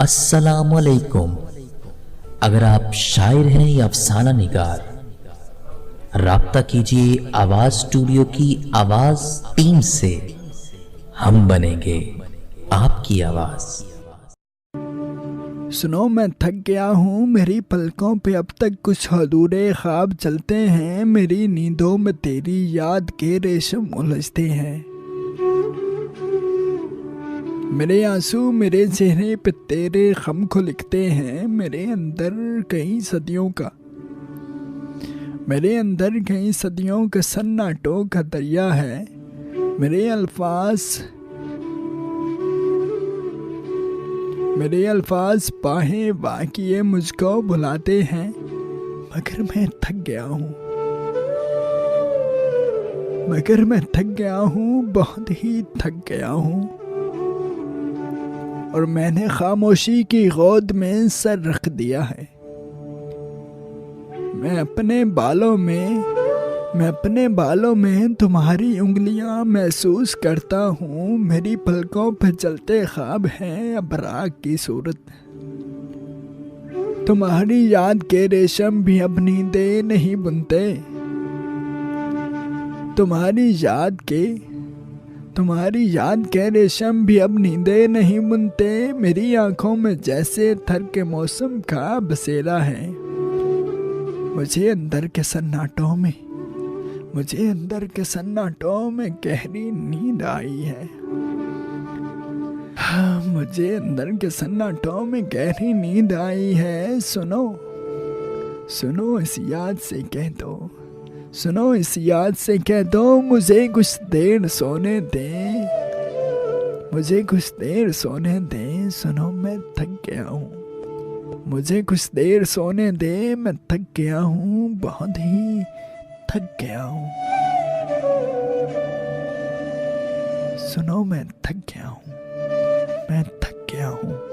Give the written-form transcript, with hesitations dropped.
अस्सलामुअलैकुम। अगर आप शायर हैं या अफसाना निगार, राब्ता कीजिए आवाज स्टूडियो की आवाज टीम से। हम बनेंगे आपकी आवाज। सुनो मैं थक गया हूँ, मेरी पलकों पे अब तक कुछ अधूरे ख्वाब चलते हैं। मेरी नींदों में तेरी याद के रेशम उलझते हैं। मेरे आंसू मेरे चेहरे पे तेरे गम को लिखते हैं। मेरे अंदर कई सदियों का सन्नाटों का दरिया है। मेरे अल्फाज बाहें बाकिए मुझको बुलाते हैं। मगर मैं थक गया हूँ, बहुत ही थक गया हूँ। और मैंने खामोशी की गोद में सर रख दिया है। मैं अपने बालों में तुम्हारी उंगलियां महसूस करता हूँ। मेरी पलकों पे चलते ख्वाब हैं अब राग की सूरत। तुम्हारी याद के रेशम भी अब नींदें नहीं बुनते। तुम्हारी याद के रेशम भी अब नींदें नहीं बुनते। मेरी आंखों में जैसे थर के मौसम का बसेरा है। मुझे अंदर के सन्नाटों में गहरी नींद आई है। मुझे अंदर के सन्नाटों में गहरी नींद आई है। सुनो इस याद से कह दो मुझे कुछ देर सोने दे। सुनो मैं थक गया हूँ। मुझे कुछ देर सोने दे, मैं थक गया हूँ, बहुत ही थक गया हूँ। सुनो मैं थक गया हूँ।